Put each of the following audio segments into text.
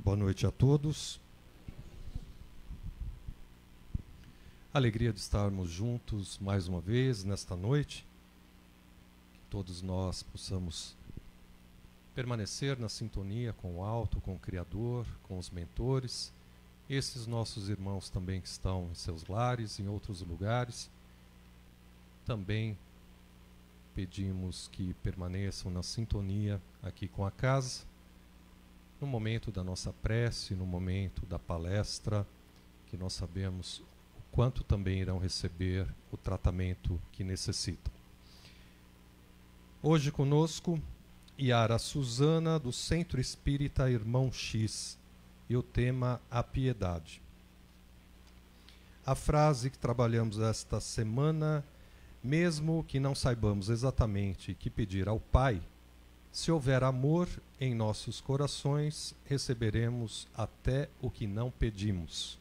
Boa noite a todos. Alegria de estarmos juntos mais uma vez nesta noite. Que todos nós possamos permanecer na sintonia com o alto, com o Criador, com os mentores. Esses nossos irmãos também que estão em seus lares, em outros lugares. Também pedimos que permaneçam na sintonia aqui com a casa. No momento da nossa prece, no momento da palestra, que nós sabemos o quanto também irão receber o tratamento que necessitam. Hoje conosco, Yara Suzana, do Centro Espírita Irmão X, e o tema A Piedade. A frase que trabalhamos esta semana, mesmo que não saibamos exatamente o que pedir ao Pai, se houver amor em nossos corações, receberemos até o que não pedimos.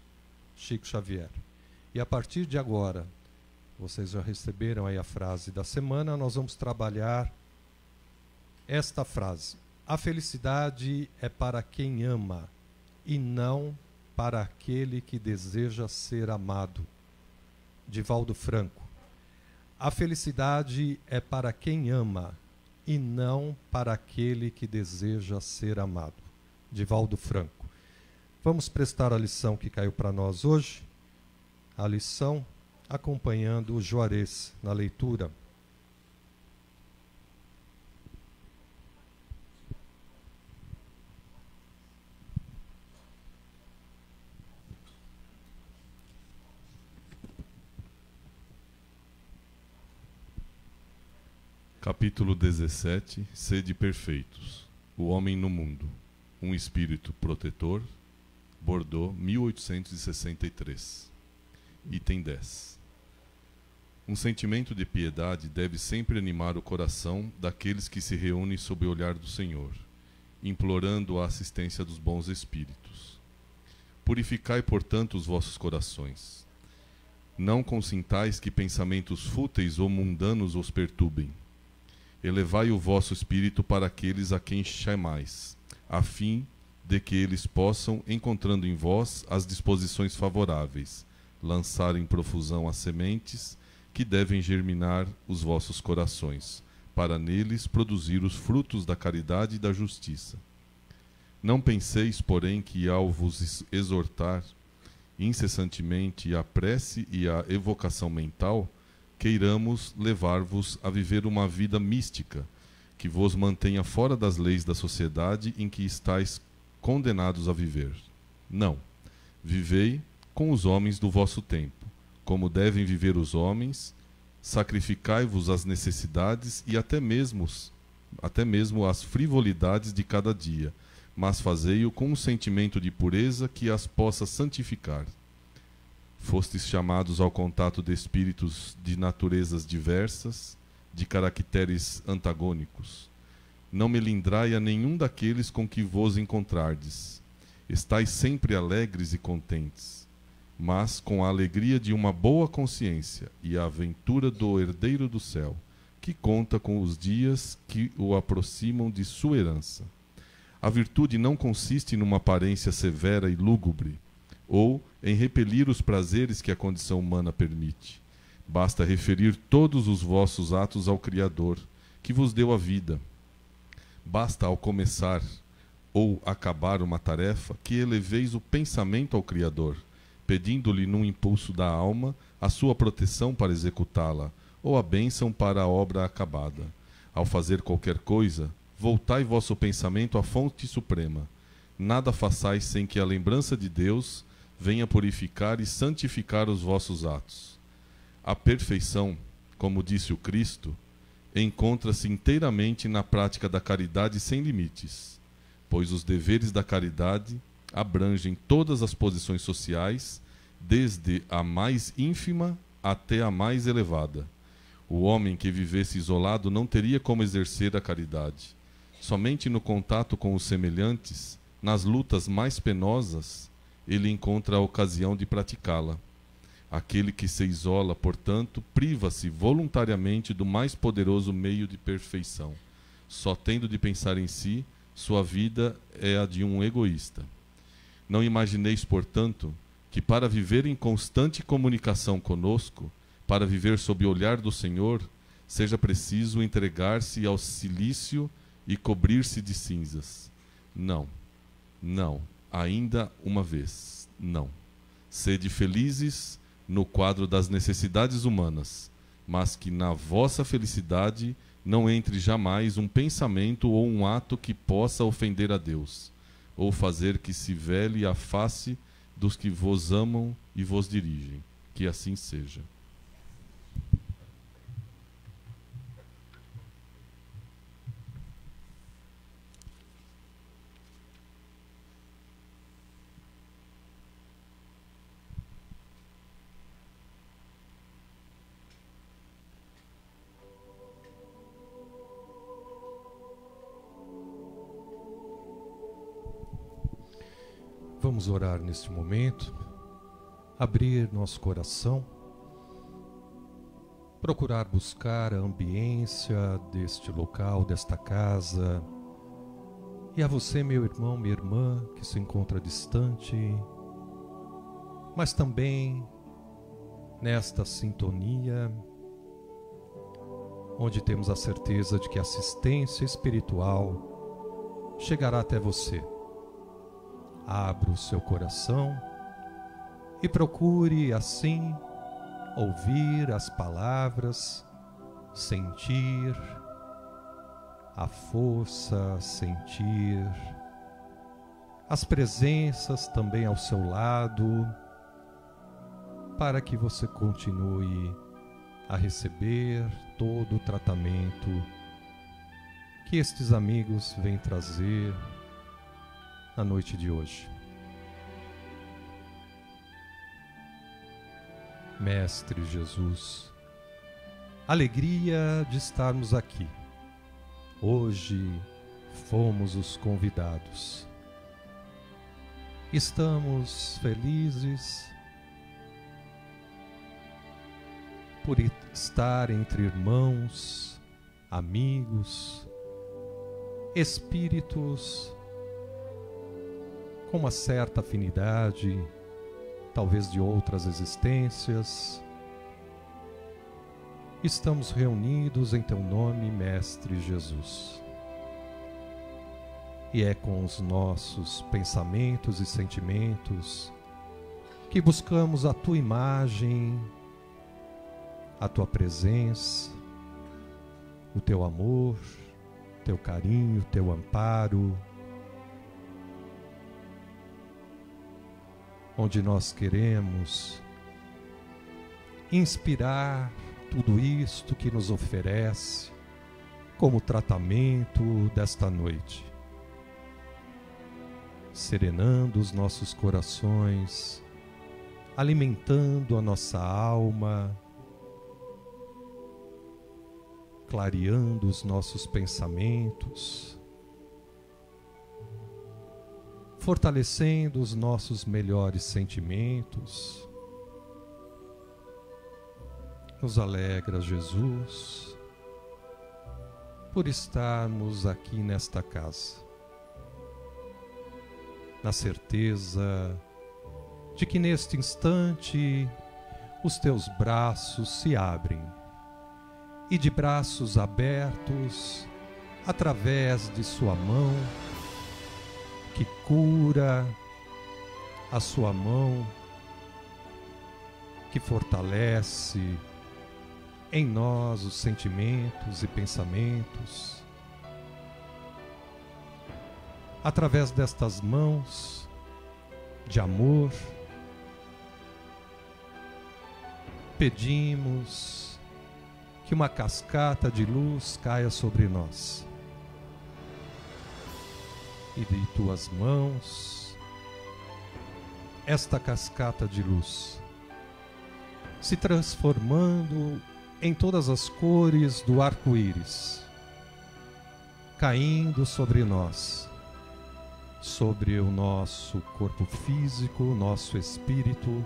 Chico Xavier. E a partir de agora, vocês já receberam aí a frase da semana, nós vamos trabalhar esta frase. A felicidade é para quem ama e não para aquele que deseja ser amado. Divaldo Franco. A felicidade é para quem ama e não para aquele que deseja ser amado. Divaldo Franco. Vamos prestar a lição que caiu para nós hoje. A lição acompanhando o Juarez na leitura. Capítulo 17. Sede perfeitos. O homem no mundo. Um espírito protetor. Bordeaux, 1863. Item 10. Um sentimento de piedade deve sempre animar o coração daqueles que se reúnem sob o olhar do Senhor, implorando a assistência dos bons espíritos. Purificai, portanto, os vossos corações. Não consintais que pensamentos fúteis ou mundanos os perturbem. Elevai o vosso espírito para aqueles a quem chamais, a fim de que eles possam, encontrando em vós as disposições favoráveis, lançar em profusão as sementes que devem germinar os vossos corações, para neles produzir os frutos da caridade e da justiça. Não penseis, porém, que ao vos exortar incessantemente a prece e a evocação mental, queiramos levar-vos a viver uma vida mística, que vos mantenha fora das leis da sociedade em que estáis condenados a viver. Não. Vivei com os homens do vosso tempo, como devem viver os homens, sacrificai-vos às necessidades e até mesmo às frivolidades de cada dia, mas fazei-o com um sentimento de pureza que as possa santificar. Fostes chamados ao contato de espíritos de naturezas diversas, de caracteres antagônicos. Não melindrai a nenhum daqueles com que vos encontrardes. Estais sempre alegres e contentes, mas com a alegria de uma boa consciência e a aventura do herdeiro do céu, que conta com os dias que o aproximam de sua herança. A virtude não consiste numa aparência severa e lúgubre, ou em repelir os prazeres que a condição humana permite. Basta referir todos os vossos atos ao Criador, que vos deu a vida. Basta, ao começar ou acabar uma tarefa, que eleveis o pensamento ao Criador, pedindo-lhe num impulso da alma a sua proteção para executá-la, ou a bênção para a obra acabada. Ao fazer qualquer coisa, voltai vosso pensamento à fonte suprema. Nada façais sem que a lembrança de Deus venha purificar e santificar os vossos atos. A perfeição, como disse o Cristo, encontra-se inteiramente na prática da caridade sem limites, pois os deveres da caridade abrangem todas as posições sociais, desde a mais ínfima até a mais elevada. O homem que vivesse isolado não teria como exercer a caridade. Somente no contato com os semelhantes, nas lutas mais penosas, ele encontra a ocasião de praticá-la. Aquele que se isola, portanto, priva-se voluntariamente do mais poderoso meio de perfeição. Só tendo de pensar em si, sua vida é a de um egoísta. Não imagineis, portanto, que para viver em constante comunicação conosco, para viver sob o olhar do Senhor, seja preciso entregar-se ao cilício e cobrir-se de cinzas. Não, não, ainda uma vez, não. Sede felizes no quadro das necessidades humanas, mas que na vossa felicidade não entre jamais um pensamento ou um ato que possa ofender a Deus, ou fazer que se vele a face dos que vos amam e vos dirigem. Que assim seja. Vamos orar neste momento, abrir nosso coração, procurar buscar a ambiência deste local, desta casa. E a você, meu irmão, minha irmã, que se encontra distante, mas também nesta sintonia, onde temos a certeza de que a assistência espiritual chegará até você. Abra o seu coração e procure, assim, ouvir as palavras, sentir a força, sentir as presenças também ao seu lado, para que você continue a receber todo o tratamento que estes amigos vêm trazer na noite de hoje. Mestre Jesus, alegria de estarmos aqui. Hoje fomos os convidados. Estamos felizes por estar entre irmãos, amigos, espíritos com uma certa afinidade, talvez de outras existências. Estamos reunidos em Teu nome, Mestre Jesus. E é com os nossos pensamentos e sentimentos que buscamos a Tua imagem, a Tua presença, o Teu amor, Teu carinho, Teu amparo, onde nós queremos inspirar tudo isto que nos oferece como tratamento desta noite, serenando os nossos corações, alimentando a nossa alma, clareando os nossos pensamentos, fortalecendo os nossos melhores sentimentos. Nos alegra, Jesus, por estarmos aqui nesta casa, na certeza de que neste instante os Teus braços se abrem e de braços abertos, através de Sua mão, que cura, a Sua mão que fortalece em nós os sentimentos e pensamentos, através destas mãos de amor, pedimos que uma cascata de luz caia sobre nós. E de Tuas mãos, esta cascata de luz, se transformando em todas as cores do arco-íris, caindo sobre nós, sobre o nosso corpo físico, nosso espírito,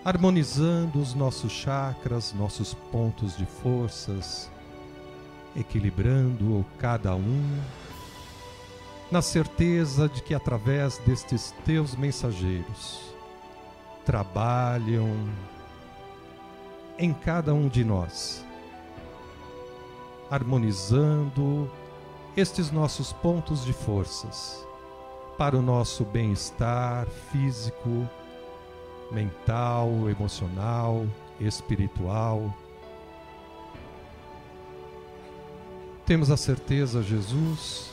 harmonizando os nossos chakras, nossos pontos de forças, equilibrando cada um, na certeza de que através destes teus mensageiros trabalham em cada um de nós, harmonizando estes nossos pontos de forças para o nosso bem-estar físico, mental, emocional, espiritual. Temos a certeza, Jesus,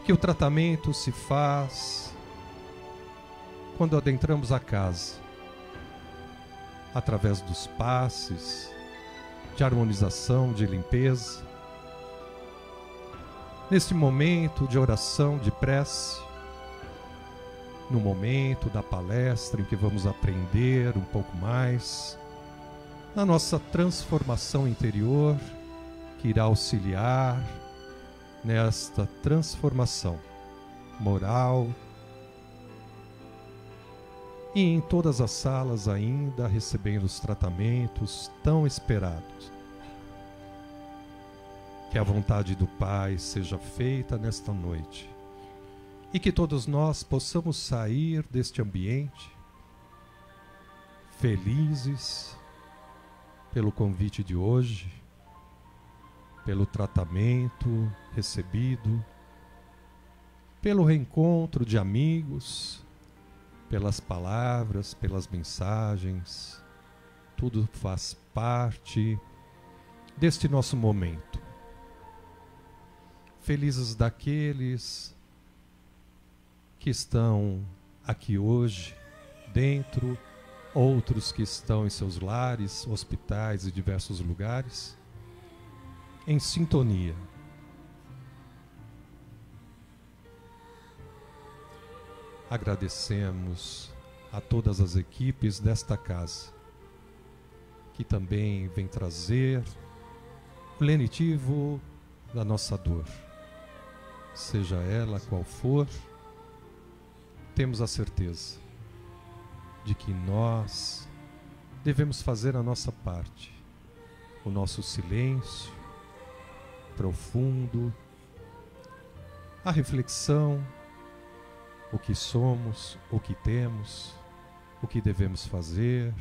que o tratamento se faz quando adentramos a casa, através dos passes de harmonização, de limpeza. Neste momento de oração, de prece, no momento da palestra em que vamos aprender um pouco mais, na nossa transformação interior, que irá auxiliar nesta transformação moral, e em todas as salas ainda recebendo os tratamentos tão esperados. Que a vontade do Pai seja feita nesta noite e que todos nós possamos sair deste ambiente felizes pelo convite de hoje, pelo tratamento recebido, pelo reencontro de amigos, pelas palavras, pelas mensagens. Tudo faz parte deste nosso momento. Felizes daqueles que estão aqui hoje dentro, outros que estão em seus lares, hospitais e diversos lugares, em sintonia. Agradecemos a todas as equipes desta casa, que também vem trazer o lenitivo da nossa dor. Seja ela qual for, temos a certeza de que nós devemos fazer a nossa parte, o nosso silêncio profundo, a reflexão, o que somos, o que temos, o que devemos fazer,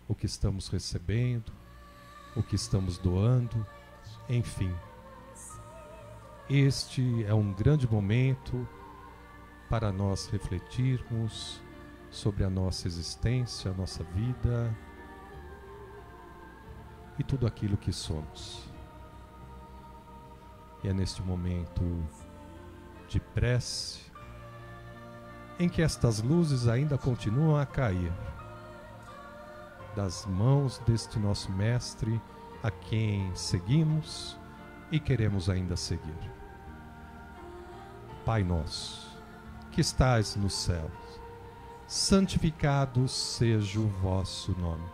o que estamos recebendo, o que estamos doando, enfim. Este é um grande momento para nós refletirmos sobre a nossa existência, a nossa vida e tudo aquilo que somos. E é neste momento de prece em que estas luzes ainda continuam a cair das mãos deste nosso Mestre, a quem seguimos e queremos ainda seguir. Pai nosso, que estais nos céus, santificado seja o vosso nome.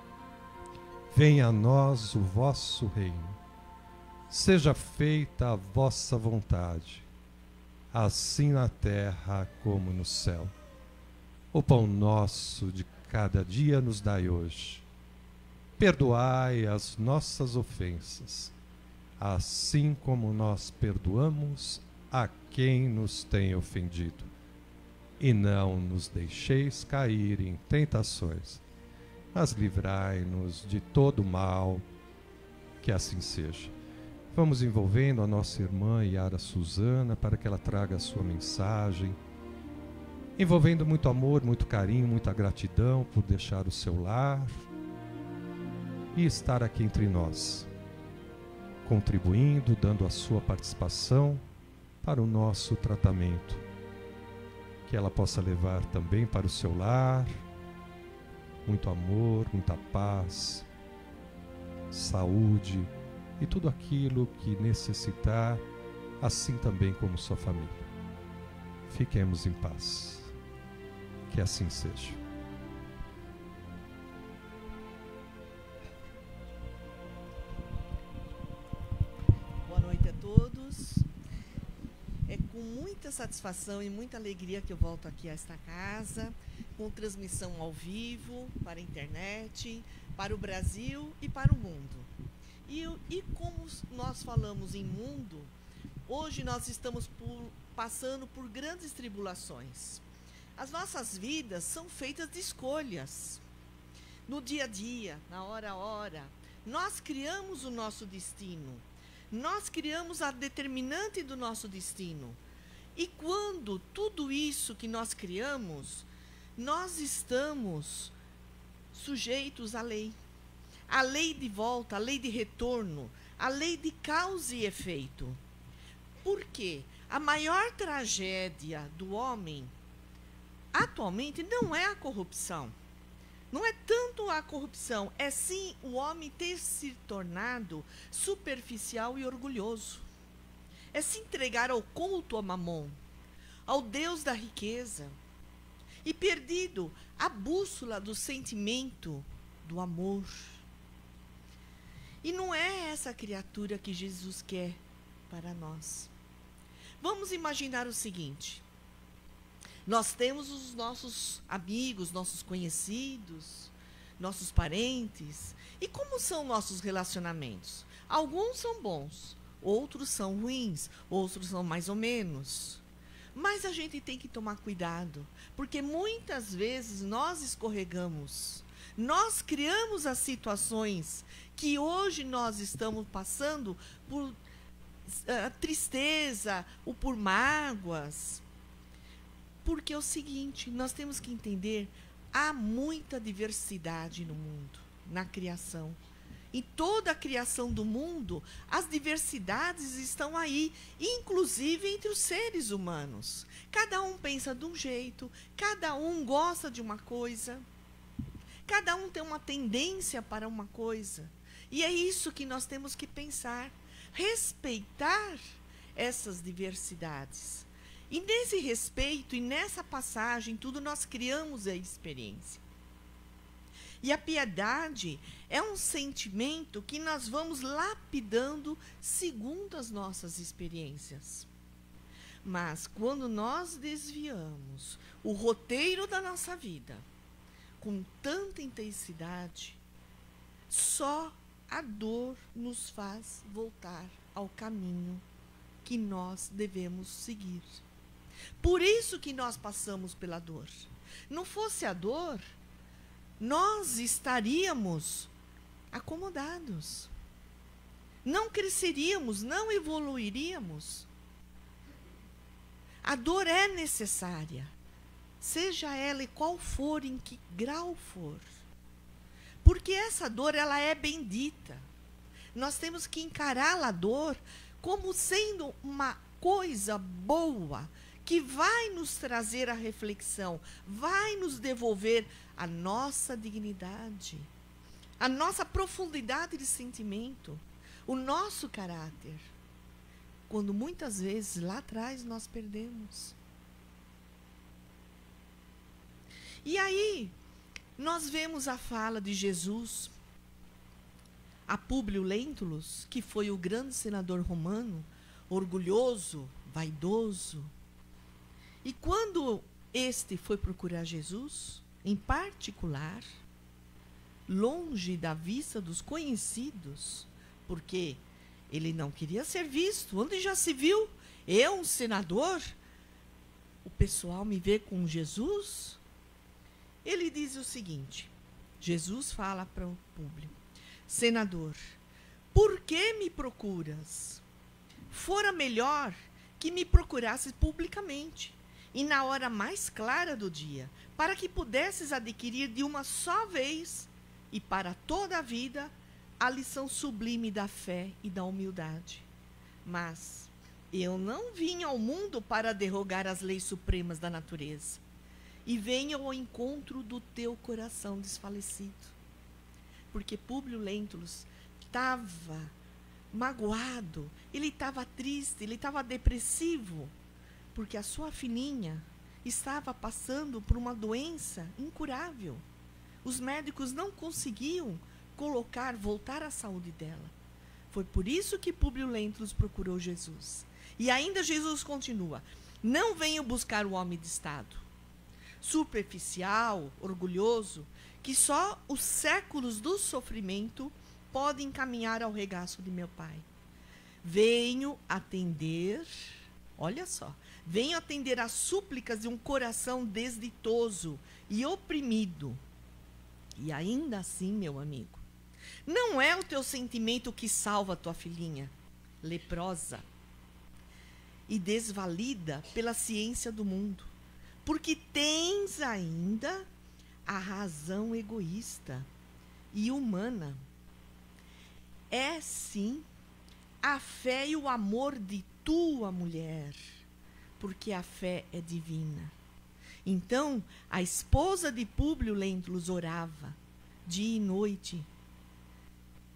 Venha a nós o vosso reino. Seja feita a vossa vontade, assim na terra como no céu. O pão nosso de cada dia nos dai hoje. Perdoai as nossas ofensas, assim como nós perdoamos a quem nos tem ofendido. E não nos deixeis cair em tentações, mas livrai-nos de todo mal, que assim seja. Vamos envolvendo a nossa irmã Yara Suzana para que ela traga a sua mensagem, envolvendo muito amor, muito carinho, muita gratidão por deixar o seu lar e estar aqui entre nós, contribuindo, dando a sua participação para o nosso tratamento. Que ela possa levar também para o seu lar muito amor, muita paz, saúde e tudo aquilo que necessitar, assim também como sua família. Fiquemos em paz. Que assim seja. Boa noite a todos. É com muita satisfação e muita alegria que eu volto aqui a esta casa, com transmissão ao vivo, para a internet, para o Brasil e para o mundo. E como nós falamos em mundo, hoje nós estamos passando por grandes tribulações. As nossas vidas são feitas de escolhas. No dia a dia, na hora a hora, nós criamos o nosso destino. Nós criamos a determinante do nosso destino. E quando tudo isso que nós criamos, nós estamos sujeitos à lei. A lei de volta, a lei de retorno, a lei de causa e efeito. Por quê? A maior tragédia do homem, atualmente, não é a corrupção. Não é tanto a corrupção, é sim o homem ter se tornado superficial e orgulhoso. É se entregar ao culto a Mamon, ao Deus da riqueza, e perdido a bússola do sentimento, do amor. E não é essa criatura que Jesus quer para nós. Vamos imaginar o seguinte: nós temos os nossos amigos, nossos conhecidos, nossos parentes. E como são nossos relacionamentos? Alguns são bons, outros são ruins, outros são mais ou menos. Mas a gente tem que tomar cuidado, porque muitas vezes nós escorregamos. Nós criamos as situações que hoje nós estamos passando por tristeza ou por mágoas. Porque é o seguinte, nós temos que entender, há muita diversidade no mundo, na criação. Em toda a criação do mundo, as diversidades estão aí, inclusive entre os seres humanos. Cada um pensa de um jeito, cada um gosta de uma coisa, cada um tem uma tendência para uma coisa. E é isso que nós temos que pensar, respeitar essas diversidades. E nesse respeito e nessa passagem, tudo nós criamos a experiência. E a piedade é um sentimento que nós vamos lapidando segundo as nossas experiências. Mas quando nós desviamos o roteiro da nossa vida com tanta intensidade, só a dor nos faz voltar ao caminho que nós devemos seguir. Por isso que nós passamos pela dor. Não fosse a dor, nós estaríamos acomodados. Não cresceríamos, não evoluiríamos. A dor é necessária, seja ela e qual for, em que grau for. Porque essa dor, ela é bendita. Nós temos que encarar a dor como sendo uma coisa boa, que vai nos trazer a reflexão, vai nos devolver a nossa dignidade, a nossa profundidade de sentimento, o nosso caráter, quando muitas vezes lá atrás nós perdemos. E aí, nós vemos a fala de Jesus a Públio Lentulus, que foi o grande senador romano, orgulhoso, vaidoso. E quando este foi procurar Jesus, em particular, longe da vista dos conhecidos, porque ele não queria ser visto. Onde já se viu? Eu, um senador, o pessoal me vê com Jesus? Ele diz o seguinte, Jesus fala para o Públio: Senador, por que me procuras? Fora melhor que me procurasses publicamente e na hora mais clara do dia, para que pudesses adquirir de uma só vez e para toda a vida a lição sublime da fé e da humildade. Mas eu não vim ao mundo para derrogar as leis supremas da natureza, e venho ao encontro do teu coração desfalecido. Porque Públio Lentulus estava magoado, ele estava triste, ele estava depressivo, porque a sua filhinha estava passando por uma doença incurável. Os médicos não conseguiam voltar à saúde dela. Foi por isso que Públio Lentulus procurou Jesus. E ainda Jesus continua: não venho buscar o homem de estado, superficial, orgulhoso, que só os séculos do sofrimento podem encaminhar ao regaço de meu Pai. Venho atender Olha só. Venho atender às súplicas de um coração desditoso e oprimido. E ainda assim, meu amigo, não é o teu sentimento que salva a tua filhinha, leprosa e desvalida pela ciência do mundo, porque tens ainda a razão egoísta e humana. É sim a fé e o amor de tua mulher, porque a fé é divina. Então, a esposa de Públio Lentulus orava dia e noite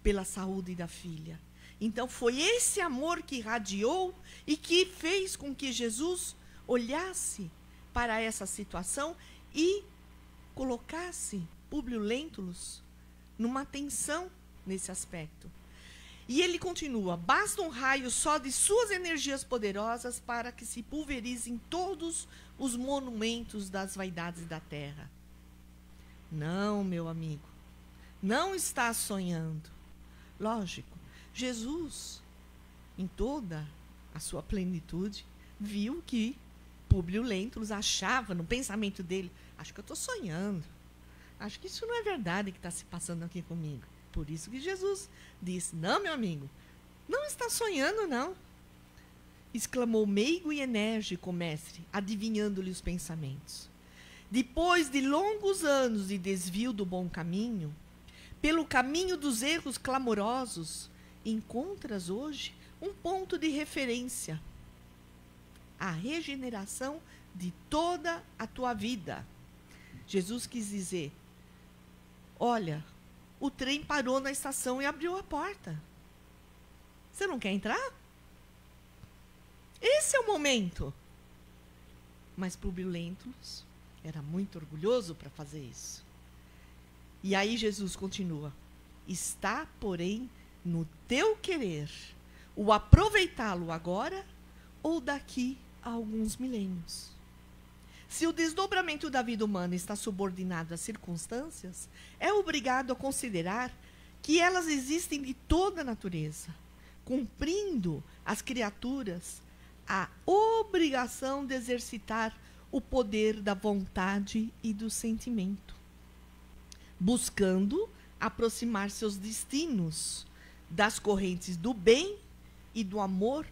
pela saúde da filha. Então, foi esse amor que irradiou e que fez com que Jesus olhasse para essa situação e colocasse Públio Lentulus numa tensão nesse aspecto. E ele continua: basta um raio só de suas energias poderosas para que se pulverizem todos os monumentos das vaidades da terra. Não, meu amigo, não está sonhando. Lógico, Jesus, em toda a sua plenitude, viu que Públio Lentulus achava no pensamento dele: acho que eu estou sonhando, acho que isso não é verdade que está se passando aqui comigo. Por isso que Jesus disse: não, meu amigo, não está sonhando, não. Exclamou meigo e enérgico o mestre, adivinhando-lhe os pensamentos. Depois de longos anos de desvio do bom caminho, pelo caminho dos erros clamorosos, encontras hoje um ponto de referência: a regeneração de toda a tua vida. Jesus quis dizer: olha, o trem parou na estação e abriu a porta. Você não quer entrar? Esse é o momento. Mas Públio Lentulus era muito orgulhoso para fazer isso. E aí Jesus continua: está, porém, no teu querer o aproveitá-lo agora ou daqui a alguns milênios. Se o desdobramento da vida humana está subordinado às circunstâncias, é obrigado a considerar que elas existem de toda a natureza, cumprindo as criaturas a obrigação de exercitar o poder da vontade e do sentimento, buscando aproximar seus destinos das correntes do bem e do amor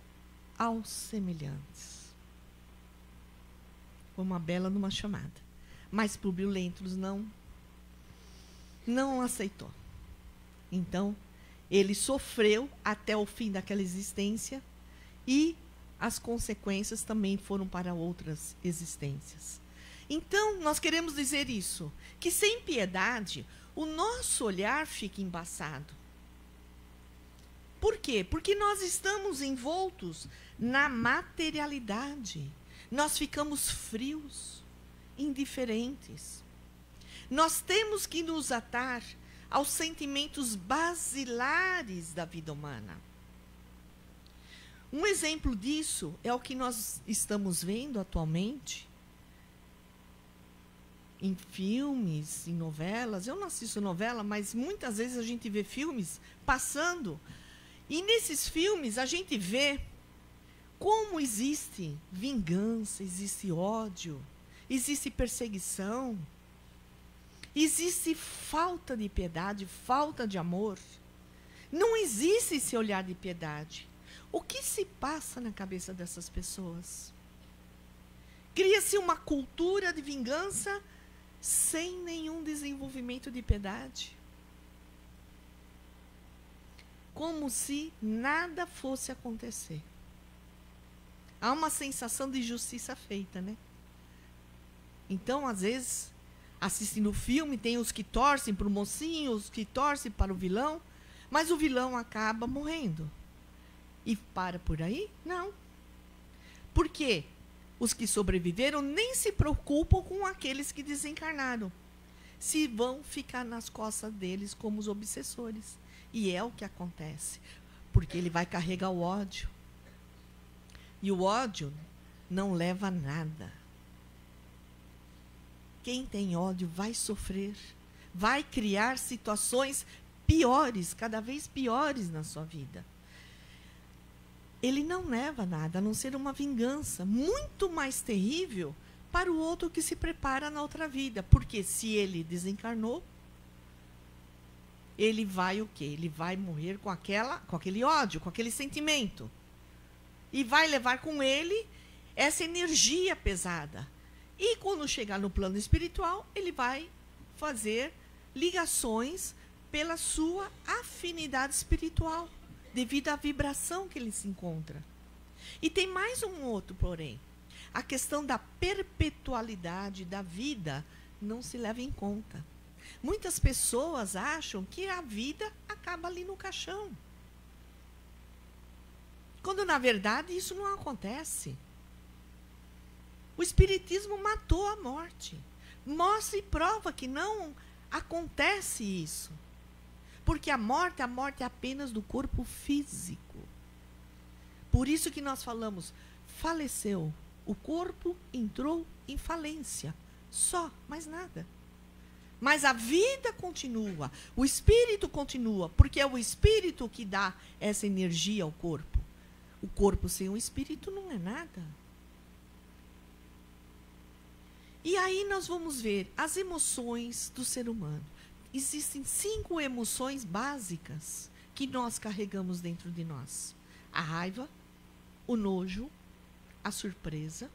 aos semelhantes. Foi uma bela numa chamada. Mas Públio Lentulus não aceitou. Então, ele sofreu até o fim daquela existência e as consequências também foram para outras existências. Então, nós queremos dizer isso, que sem piedade, o nosso olhar fica embaçado. Por quê? Porque nós estamos envoltos na materialidade. Nós ficamos frios, indiferentes. Nós temos que nos atar aos sentimentos basilares da vida humana. Um exemplo disso é o que nós estamos vendo atualmente em filmes, em novelas. Eu não assisto novela, mas muitas vezes a gente vê filmes passando. E nesses filmes a gente vê como existe vingança, existe ódio, existe perseguição, existe falta de piedade, falta de amor. Não existe esse olhar de piedade. O que se passa na cabeça dessas pessoas? Cria-se uma cultura de vingança sem nenhum desenvolvimento de piedade. Como se nada fosse acontecer. Há uma sensação de justiça feita, né? Então, às vezes, assistindo o filme, tem os que torcem para o mocinho, os que torcem para o vilão, mas o vilão acaba morrendo. E para por aí? Não. Por quê? Os que sobreviveram nem se preocupam com aqueles que desencarnaram. Se vão ficar nas costas deles como os obsessores. E é o que acontece. Porque ele vai carregar o ódio. E o ódio não leva a nada. Quem tem ódio vai sofrer. Vai criar situações piores, cada vez piores na sua vida. ele não leva nada a não ser uma vingança muito mais terrível para o outro que se prepara na outra vida. Porque se ele desencarnou, ele vai o quê? Ele vai morrer com aquele ódio, com aquele sentimento. E vai levar com ele essa energia pesada. E quando chegar no plano espiritual, ele vai fazer ligações pela sua afinidade espiritual, devido à vibração que ele se encontra. E tem mais um outro, porém. A questão da perpetualidade da vida não se leva em conta. Muitas pessoas acham que a vida acaba ali no caixão. Quando, na verdade, isso não acontece. O Espiritismo matou a morte. Mostra e prova que não acontece isso. Porque a morte é apenas do corpo físico. Por isso que nós falamos, faleceu. O corpo entrou em falência. Só, mais nada. Mas a vida continua. O espírito continua. Porque é o espírito que dá essa energia ao corpo. O corpo sem o espírito não é nada. E aí nós vamos ver as emoções do ser humano. Existem 5 emoções básicas que nós carregamos dentro de nós. A raiva, o nojo, a surpresa,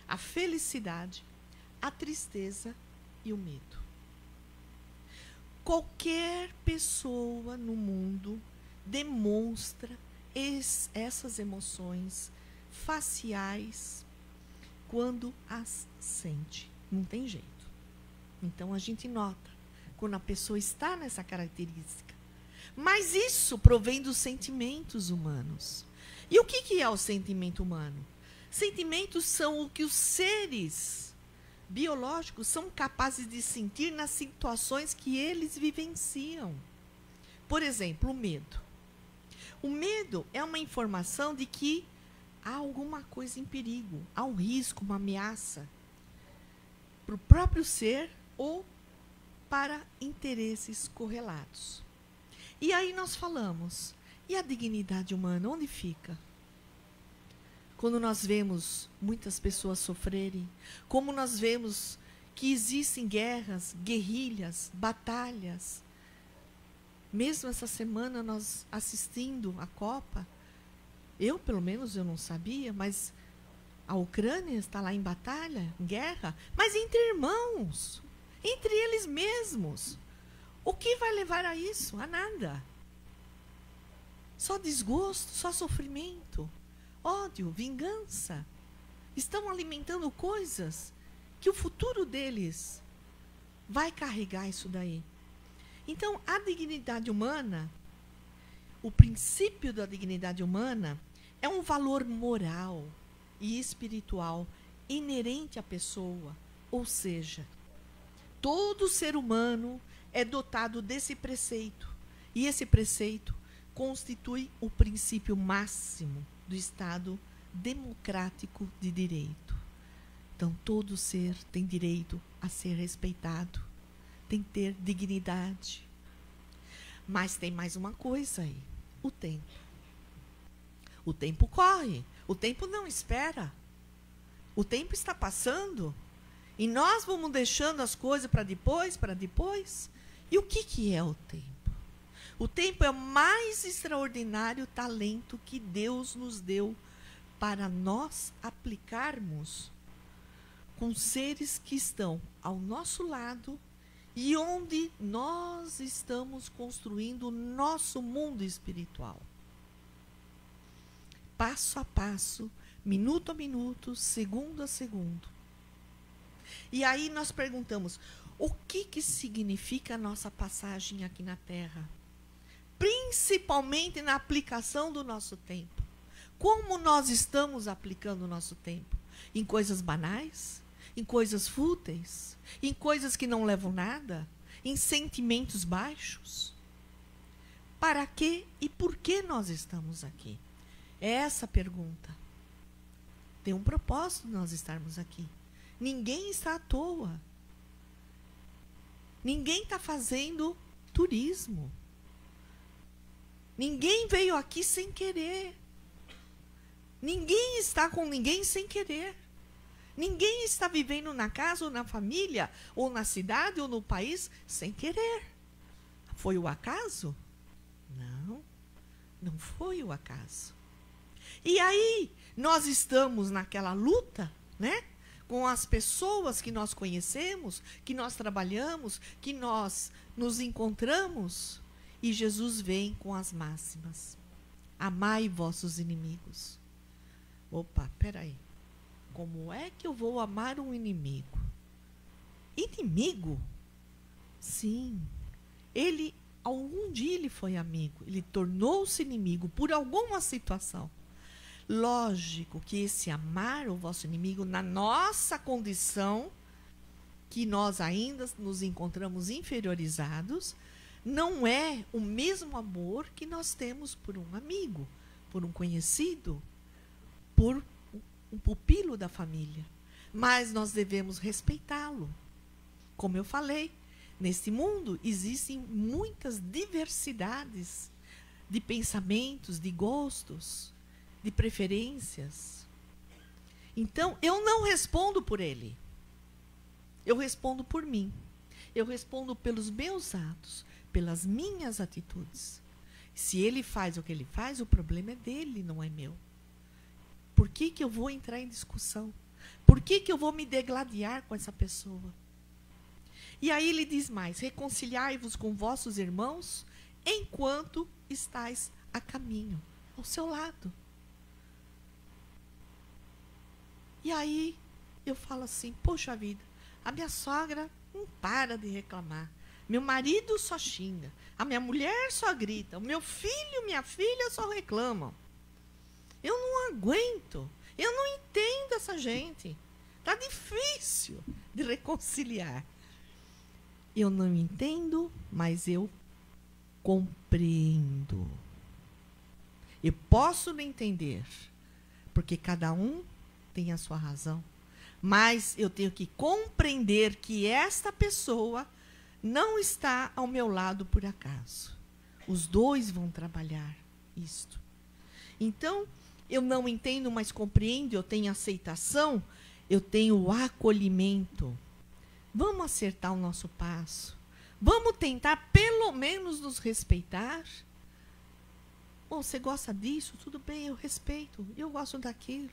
a felicidade, a tristeza e o medo. Qualquer pessoa no mundo demonstra essas emoções faciais quando as sente. Não tem jeito. Então a gente nota quando a pessoa está nessa característica. Mas isso provém dos sentimentos humanos. E o que é o sentimento humano? Sentimentos são o que os seres biológicos são capazes de sentir nas situações que eles vivenciam. Por exemplo, o medo. O medo é uma informação de que há alguma coisa em perigo, há um risco, uma ameaça para o próprio ser ou para interesses correlatos. E aí nós falamos, e a dignidade humana, onde fica? Quando nós vemos muitas pessoas sofrerem, como nós vemos que existem guerras, guerrilhas, batalhas. Mesmo essa semana nós assistindo a Copa, eu pelo menos eu não sabia, mas a Ucrânia está lá em batalha, em guerra, mas entre irmãos, entre eles mesmos. O que vai levar a isso? A nada. Só desgosto, só sofrimento, ódio, vingança. Estão alimentando coisas que o futuro deles vai carregar isso daí. Então, a dignidade humana, o princípio da dignidade humana, é um valor moral e espiritual inerente à pessoa. Ou seja, todo ser humano é dotado desse preceito. E esse preceito constitui o princípio máximo do Estado democrático de direito. Então, todo ser tem direito a ser respeitado, tem que ter dignidade. Mas tem mais uma coisa aí, o tempo. O tempo corre, o tempo não espera. O tempo está passando e nós vamos deixando as coisas para depois. E o que é o tempo? O tempo é o mais extraordinário talento que Deus nos deu para nós aplicarmos com seres que estão ao nosso lado e onde nós estamos construindo o nosso mundo espiritual. Passo a passo, minuto a minuto, segundo a segundo. E aí nós perguntamos, o que significa a nossa passagem aqui na Terra? Principalmente na aplicação do nosso tempo. Como nós estamos aplicando o nosso tempo? Em coisas banais? Em coisas fúteis? Em coisas que não levam nada? Em sentimentos baixos? Para quê e por que nós estamos aqui? É essa a pergunta. Tem um propósito nós estarmos aqui. Ninguém está à toa. Ninguém está fazendo turismo. Ninguém veio aqui sem querer. Ninguém está com ninguém sem querer. Ninguém está vivendo na casa ou na família, ou na cidade ou no país sem querer. Foi o acaso? Não, não foi o acaso. E aí, nós estamos naquela luta, né? Com as pessoas que nós conhecemos, que nós trabalhamos, que nós nos encontramos, e Jesus vem com as máximas. Amai vossos inimigos. Opa, peraí. Como é que eu vou amar um inimigo? Inimigo? Sim. Ele, algum dia ele foi amigo. Ele tornou-se inimigo por alguma situação. Lógico que esse amar o vosso inimigo, na nossa condição, que nós ainda nos encontramos inferiorizados, não é o mesmo amor que nós temos por um amigo, por um conhecido, por um pupilo da família. Mas nós devemos respeitá-lo. Como eu falei, neste mundo existem muitas diversidades de pensamentos, de gostos, de preferências. Então, eu não respondo por ele. Eu respondo por mim. Eu respondo pelos meus atos, pelas minhas atitudes. Se ele faz o que ele faz, o problema é dele, não é meu. Por que eu vou entrar em discussão? Por que eu vou me degladiar com essa pessoa? E aí ele diz mais: reconciliai-vos com vossos irmãos enquanto estáis a caminho, ao seu lado. E aí eu falo assim: poxa vida, a minha sogra não para de reclamar. Meu marido só xinga. A minha mulher só grita. O meu filho e minha filha só reclamam. Eu não aguento. Eu não entendo essa gente. Está difícil de reconciliar. Eu não entendo, mas eu compreendo. Eu posso não entender, porque cada um tem a sua razão. Mas eu tenho que compreender que esta pessoa não está ao meu lado por acaso. Os dois vão trabalhar isto. Então, eu não entendo, mas compreendo, eu tenho aceitação, eu tenho o acolhimento. Vamos acertar o nosso passo. Vamos tentar, pelo menos, nos respeitar. Bom, você gosta disso? Tudo bem, eu respeito. Eu gosto daquilo.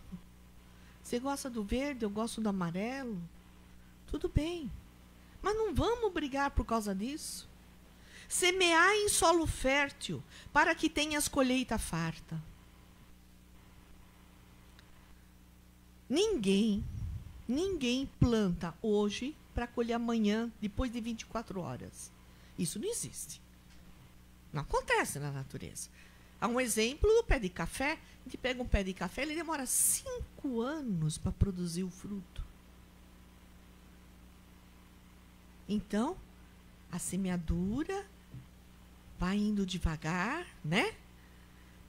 Você gosta do verde, eu gosto do amarelo. Tudo bem. Mas não vamos brigar por causa disso. Semear em solo fértil, para que tenhas colheita farta. Ninguém planta hoje para colher amanhã, depois de 24 horas. Isso não existe. Não acontece na natureza. Há um exemplo do pé de café. A gente pega um pé de café, ele demora 5 anos para produzir o fruto. Então, a semeadura vai indo devagar, né?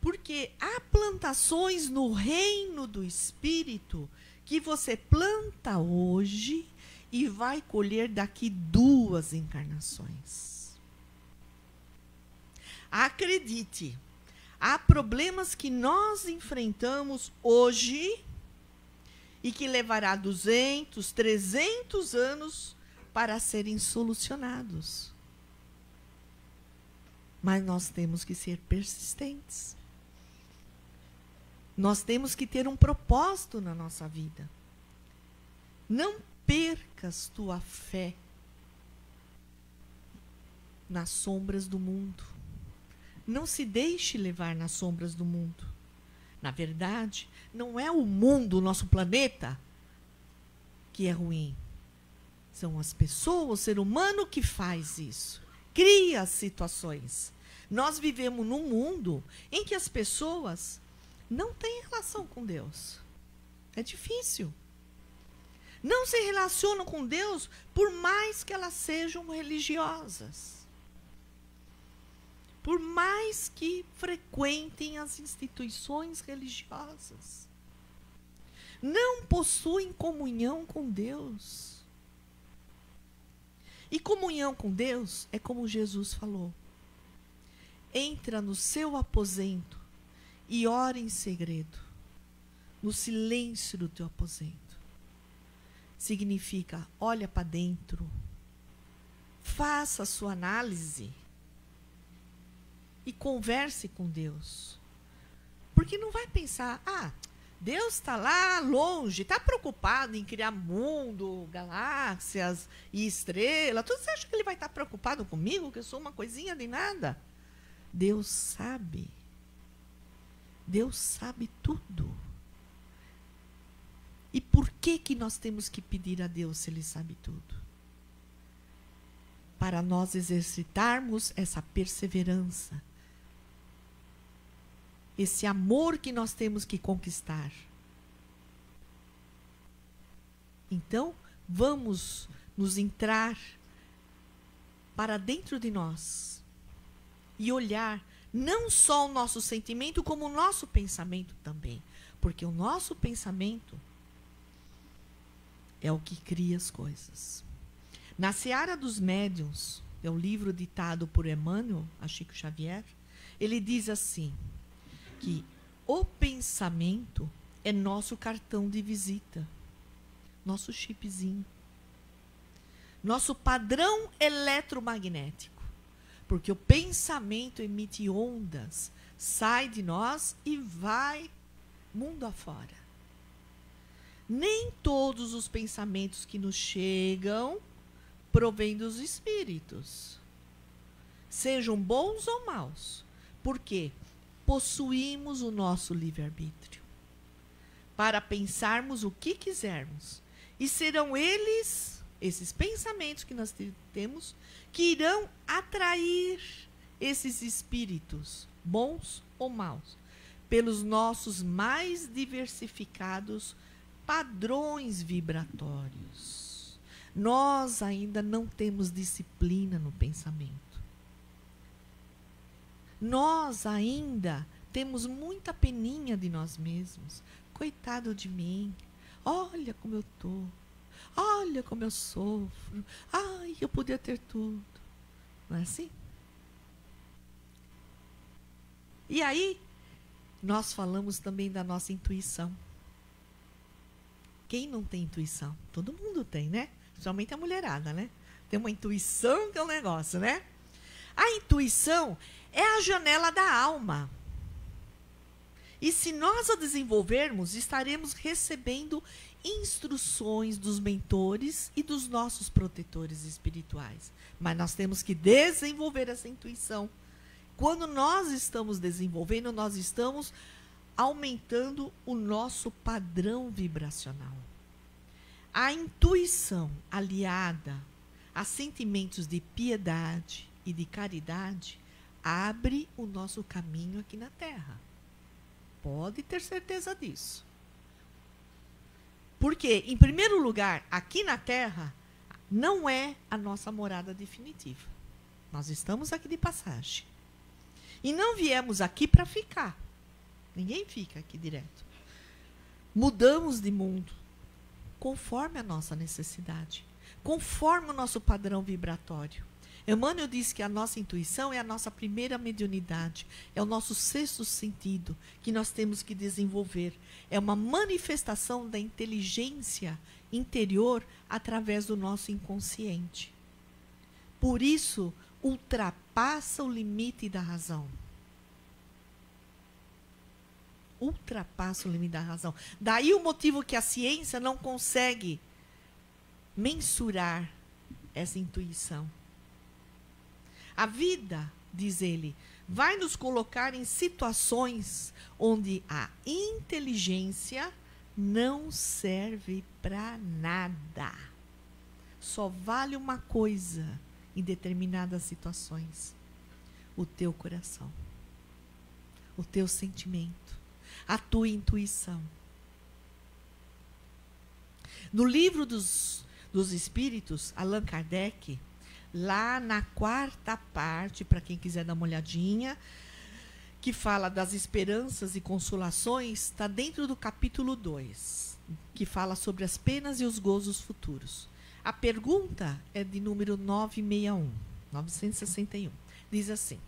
Porque há plantações no reino do Espírito que você planta hoje e vai colher daqui 2 encarnações. Acredite, há problemas que nós enfrentamos hoje e que levará 200, 300 anos para serem solucionados. Mas nós temos que ser persistentes. Nós temos que ter um propósito na nossa vida. Não percas tua fé nas sombras do mundo. Não se deixe levar nas sombras do mundo. Na verdade, não é o mundo, o nosso planeta, que é ruim. São as pessoas, o ser humano que faz isso. Cria as situações. Nós vivemos num mundo em que as pessoas não têm relação com Deus. É difícil. Não se relacionam com Deus por mais que elas sejam religiosas. Por mais que frequentem as instituições religiosas. Não possuem comunhão com Deus. E comunhão com Deus é como Jesus falou. Entra no seu aposento e ora em segredo. no silêncio do teu aposento. Significa, olha para dentro, faça a sua análise e converse com Deus. Porque não vai pensar, Deus está lá longe, está preocupado em criar mundo, galáxias e estrelas. Você acha que ele vai estar preocupado comigo, que eu sou uma coisinha de nada? Deus sabe. Deus sabe tudo. E por que nós temos que pedir a Deus se Ele sabe tudo? Para nós exercitarmos essa perseverança. Esse amor que nós temos que conquistar. Então, vamos nos entrar para dentro de nós e olhar não só o nosso sentimento, como o nosso pensamento também. Porque o nosso pensamento é o que cria as coisas. Na Seara dos Médiuns, é um livro ditado por Emmanuel, a Chico Xavier, ele diz assim, que o pensamento é nosso cartão de visita, nosso chipzinho, nosso padrão eletromagnético, porque o pensamento emite ondas, sai de nós e vai mundo afora. Nem todos os pensamentos que nos chegam provêm dos espíritos, sejam bons ou maus, porque possuímos o nosso livre-arbítrio para pensarmos o que quisermos, e serão eles, esses pensamentos que nós temos, que irão atrair esses espíritos, bons ou maus, pelos nossos mais diversificados padrões vibratórios. Nós ainda não temos disciplina no pensamento. Nós ainda temos muita peninha de nós mesmos. Coitado de mim. Olha como eu estou. Olha como eu sofro. Ai, eu podia ter tudo. Não é assim? E aí, nós falamos também da nossa intuição. Quem não tem intuição? Todo mundo tem, né? Principalmente a mulherada, né? Tem uma intuição que é um negócio, né? A intuição é a janela da alma. E se nós a desenvolvermos, estaremos recebendo instruções dos mentores e dos nossos protetores espirituais. Mas nós temos que desenvolver essa intuição. Quando nós estamos desenvolvendo, nós estamos aumentando o nosso padrão vibracional. A intuição aliada a sentimentos de piedade e de caridade abre o nosso caminho aqui na Terra. Pode ter certeza disso. Porque, em primeiro lugar, aqui na Terra, não é a nossa morada definitiva. Nós estamos aqui de passagem. E não viemos aqui para ficar. Ninguém fica aqui direto. Mudamos de mundo conforme a nossa necessidade, conforme o nosso padrão vibratório. Emmanuel diz que a nossa intuição é a nossa primeira mediunidade, é o nosso sexto sentido que nós temos que desenvolver. É uma manifestação da inteligência interior através do nosso inconsciente. Por isso, ultrapassa o limite da razão. Ultrapassa o limite da razão. Daí o motivo que a ciência não consegue mensurar essa intuição. A vida, diz ele, vai nos colocar em situações onde a inteligência não serve para nada. Só vale uma coisa em determinadas situações: o teu coração, o teu sentimento, a tua intuição. No livro dos Espíritos, Allan Kardec, lá na 4ª parte, para quem quiser dar uma olhadinha, que fala das esperanças e consolações, está dentro do capítulo 2, que fala sobre as penas e os gozos futuros. A pergunta é de número 961. Diz assim: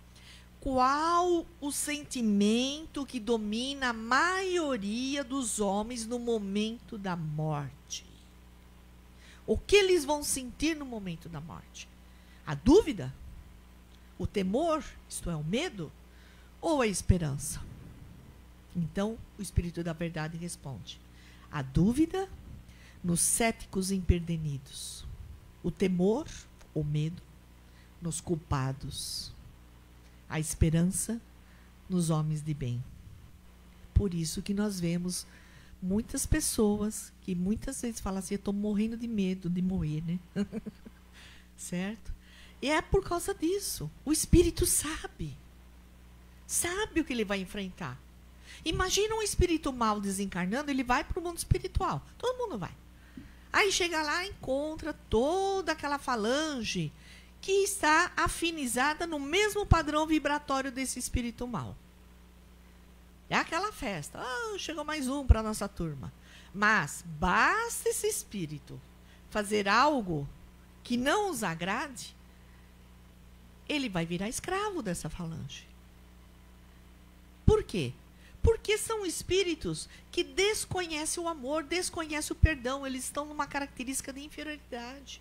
qual o sentimento que domina a maioria dos homens no momento da morte? O que eles vão sentir no momento da morte? A dúvida? O temor, isto é, o medo? Ou a esperança? Então, o Espírito da Verdade responde: a dúvida nos céticos empedernidos, o temor, o medo, nos culpados, a esperança nos homens de bem. Por isso que nós vemos muitas pessoas que muitas vezes falam assim: eu estou morrendo de medo de morrer, né? Certo? E é por causa disso. O Espírito sabe o que ele vai enfrentar. Imagina um espírito mal desencarnando, ele vai para o mundo espiritual. Todo mundo vai. Aí chega lá, encontra toda aquela falange que está afinizada no mesmo padrão vibratório desse espírito mal. É aquela festa. Ah, chegou mais um para a nossa turma. Mas basta esse espírito fazer algo que não os agrade, ele vai virar escravo dessa falange. Por quê? Porque são espíritos que desconhecem o amor, desconhecem o perdão. Eles estão numa característica de inferioridade.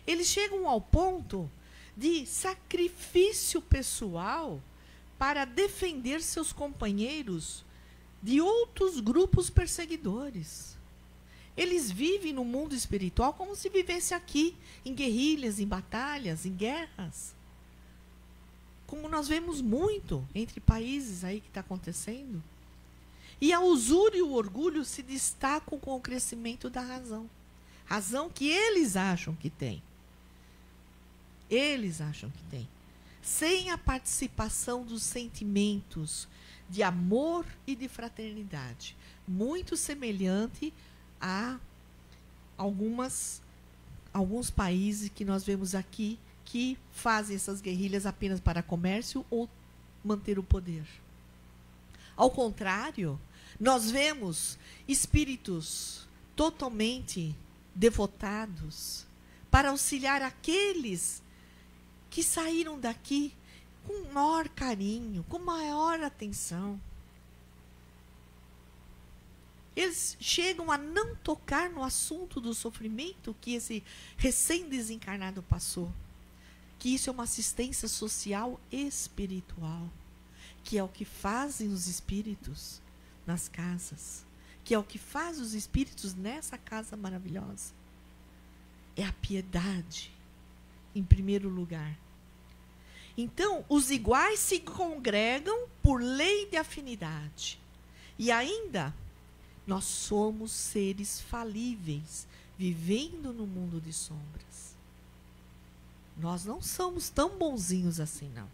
Eles chegam ao ponto de sacrifício pessoal para defender seus companheiros de outros grupos perseguidores. Eles vivem no mundo espiritual como se vivesse aqui, em guerrilhas, em batalhas, em guerras. Como nós vemos muito entre países aí que está acontecendo. E a usura e o orgulho se destacam com o crescimento da razão. Razão que eles acham que tem. Eles acham que tem. Sem a participação dos sentimentos de amor e de fraternidade. Muito semelhante a alguns países que nós vemos aqui que fazem essas guerrilhas apenas para comércio ou manter o poder. Ao contrário, nós vemos espíritos totalmente devotados para auxiliar aqueles que saíram daqui com maior carinho, com maior atenção. Eles chegam a não tocar no assunto do sofrimento que esse recém-desencarnado passou. Que isso é uma assistência social espiritual, que é o que fazem os espíritos nas casas, que é o que faz os espíritos nessa casa maravilhosa. É a piedade, em primeiro lugar. Então, os iguais se congregam por lei de afinidade. E ainda, nós somos seres falíveis, vivendo no mundo de sombras. Nós não somos tão bonzinhos assim, não.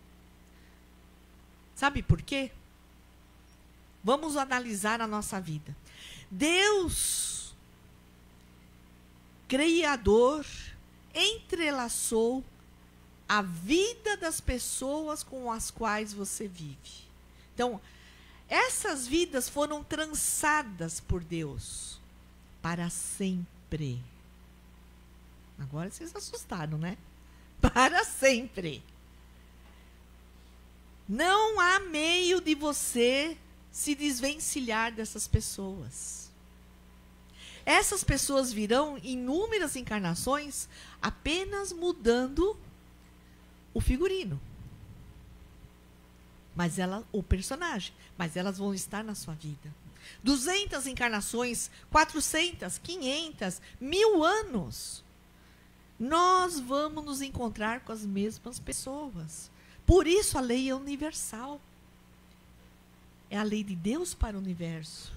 Sabe por quê? Vamos analisar a nossa vida. Deus, Criador, entrelaçou a vida das pessoas com as quais você vive. Então, essas vidas foram trançadas por Deus para sempre. Agora vocês assustaram, né? Para sempre. Não há meio de você se desvencilhar dessas pessoas. Essas pessoas virão em inúmeras encarnações apenas mudando o figurino. Mas o personagem. Mas elas vão estar na sua vida. 200 encarnações, 400, 500, 1000 anos. Nós vamos nos encontrar com as mesmas pessoas. Por isso a lei é universal. É a lei de Deus para o universo.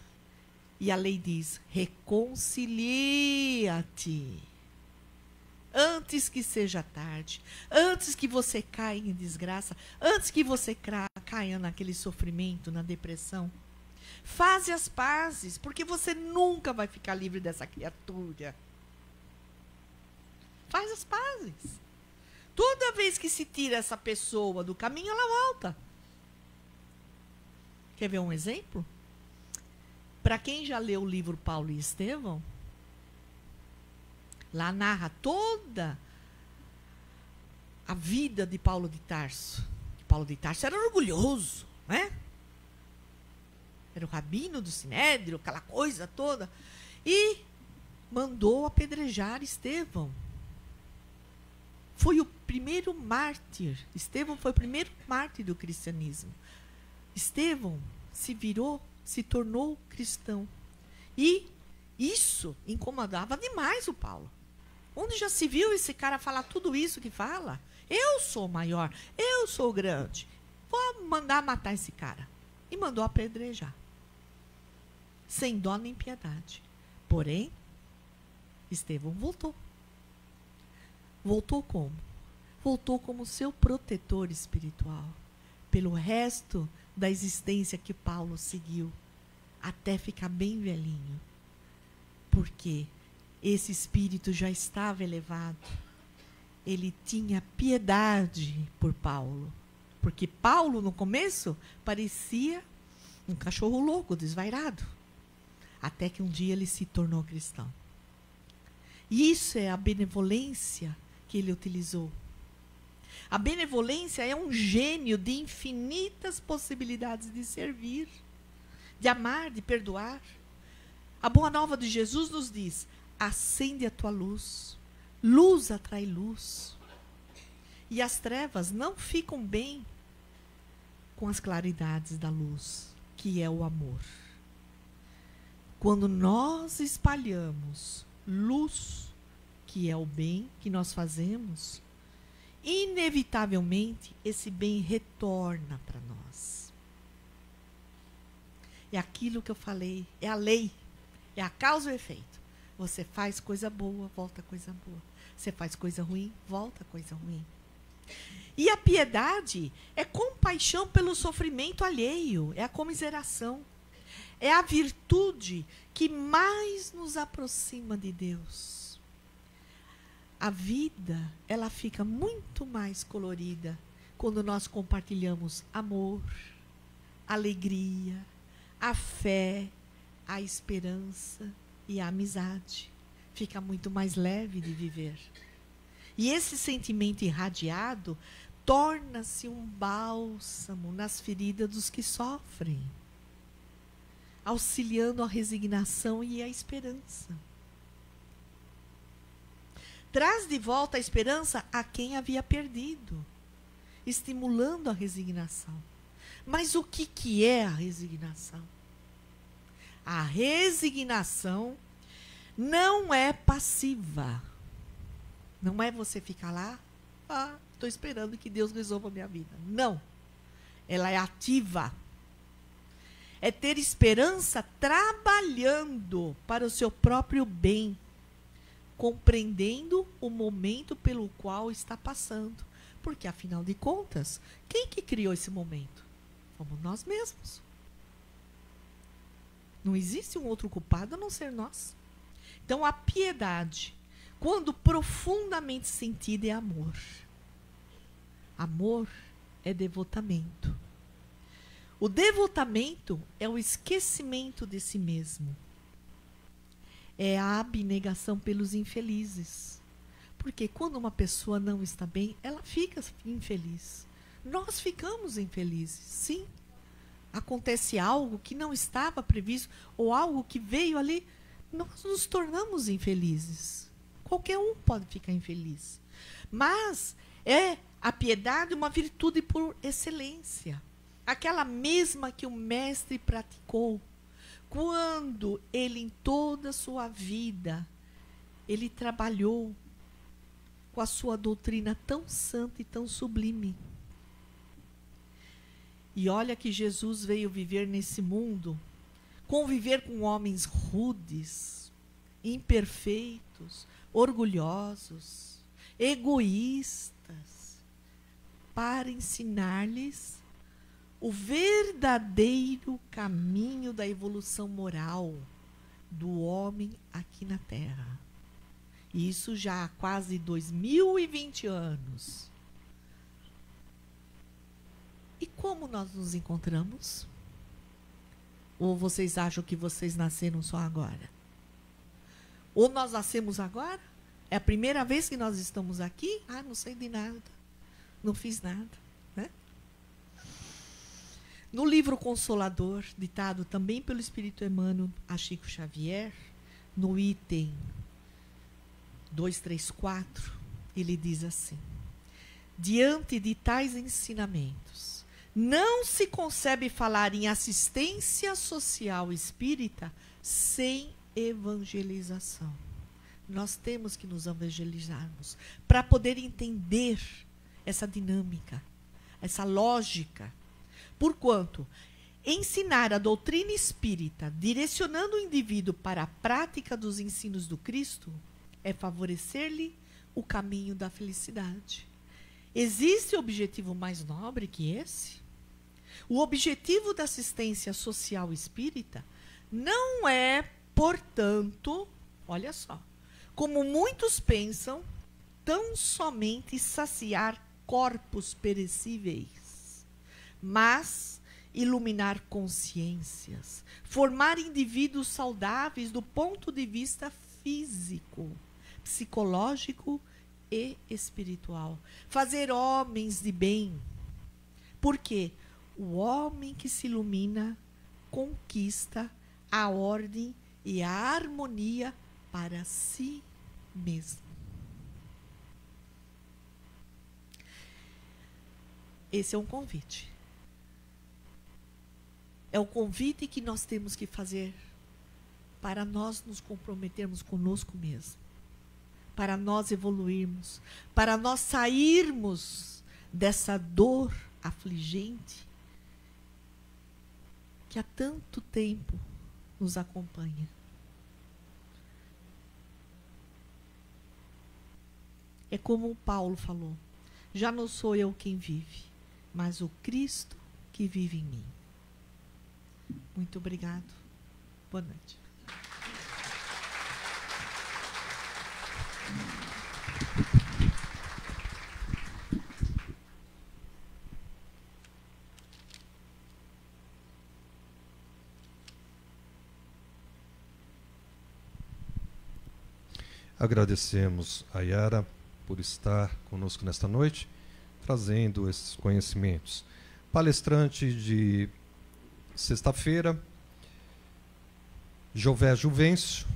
E a lei diz: reconcilia-te. Antes que seja tarde. Antes que você caia em desgraça. Antes que você caia naquele sofrimento, na depressão. Faze as pazes, porque você nunca vai ficar livre dessa criatura. Faz as pazes. Toda vez que se tira essa pessoa do caminho, ela volta. Quer ver um exemplo? Para quem já leu o livro Paulo e Estevão, lá narra toda a vida de Paulo de Tarso. Paulo de Tarso era orgulhoso, né? Era o rabino do Sinédrio, aquela coisa toda. E mandou apedrejar Estevão. Foi o primeiro mártir. Estevão foi o primeiro mártir do cristianismo. Estevão se virou, se tornou cristão. E isso incomodava demais o Paulo. Onde já se viu esse cara falar tudo isso que fala? Eu sou maior, eu sou grande. Vou mandar matar esse cara. E mandou apedrejar. Sem dó nem piedade. Porém, Estevão voltou. Voltou como? Voltou como seu protetor espiritual. Pelo resto da existência que Paulo seguiu. Até ficar bem velhinho. Porque esse espírito já estava elevado. Ele tinha piedade por Paulo. Porque Paulo, no começo, parecia um cachorro louco, desvairado. Até que um dia ele se tornou cristão. E isso é a benevolência que ele utilizou. A benevolência é um gênio de infinitas possibilidades de servir, de amar, de perdoar. A boa nova de Jesus nos diz: acende a tua luz. Luz atrai luz. E as trevas não ficam bem com as claridades da luz, que é o amor. Quando nós espalhamos luz, que é o bem que nós fazemos, inevitavelmente esse bem retorna para nós. É aquilo que eu falei, é a lei, é a causa e o efeito. Você faz coisa boa, volta coisa boa. Você faz coisa ruim, volta coisa ruim. E a piedade é compaixão pelo sofrimento alheio, é a comiseração. É a virtude que mais nos aproxima de Deus. A vida, ela fica muito mais colorida quando nós compartilhamos amor, alegria, a fé, a esperança e a amizade. Fica muito mais leve de viver. E esse sentimento irradiado torna-se um bálsamo nas feridas dos que sofrem, auxiliando a resignação e a esperança. Traz de volta a esperança a quem havia perdido, estimulando a resignação. Mas o que é a resignação? A resignação não é passiva. Não é você ficar lá, estou esperando que Deus resolva a minha vida. Não. Ela é ativa. É ter esperança trabalhando para o seu próprio bem, compreendendo o momento pelo qual está passando. Porque, afinal de contas, quem que criou esse momento? Fomos nós mesmos. Não existe um outro culpado a não ser nós. Então, a piedade, quando profundamente sentida, é amor. Amor é devotamento. O devotamento é o esquecimento de si mesmo. É a abnegação pelos infelizes. Porque quando uma pessoa não está bem, ela fica infeliz. Nós ficamos infelizes, sim. Acontece algo que não estava previsto, ou algo que veio ali, nós nos tornamos infelizes. Qualquer um pode ficar infeliz. Mas é a piedade uma virtude por excelência. Aquela mesma que o mestre praticou quando ele, em toda a sua vida, ele trabalhou com a sua doutrina tão santa e tão sublime. E olha que Jesus veio viver nesse mundo, conviver com homens rudes, imperfeitos, orgulhosos, egoístas, para ensinar-lhes o verdadeiro caminho da evolução moral do homem aqui na Terra. Isso já há quase 2020 anos. E como nós nos encontramos? Ou vocês acham que vocês nasceram só agora? Ou nós nascemos agora? É a primeira vez que nós estamos aqui? Não sei de nada. Não fiz nada. Né? No livro Consolador, ditado também pelo Espírito Emmanuel a Chico Xavier, no item 234, ele diz assim: diante de tais ensinamentos, não se concebe falar em assistência social espírita sem evangelização. Nós temos que nos evangelizarmos para poder entender essa dinâmica, essa lógica. Porquanto, ensinar a doutrina espírita, direcionando o indivíduo para a prática dos ensinos do Cristo, é favorecer-lhe o caminho da felicidade. Existe objetivo mais nobre que esse? O objetivo da assistência social espírita não é, portanto, olha só, como muitos pensam, tão somente saciar corpos perecíveis, mas iluminar consciências, formar indivíduos saudáveis do ponto de vista físico, psicológico e espiritual, fazer homens de bem. Porque o homem que se ilumina conquista a ordem e a harmonia para si mesmo. Esse é um convite. É o convite que nós temos que fazer para nós nos comprometermos conosco mesmo, para nós evoluirmos, para nós sairmos dessa dor afligente que há tanto tempo nos acompanha. É como o Paulo falou: já não sou eu quem vive, mas o Cristo que vive em mim. Muito obrigado. Boa noite. Agradecemos a Yara por estar conosco nesta noite, trazendo esses conhecimentos. Palestrante de sexta-feira, Jové Juvencio,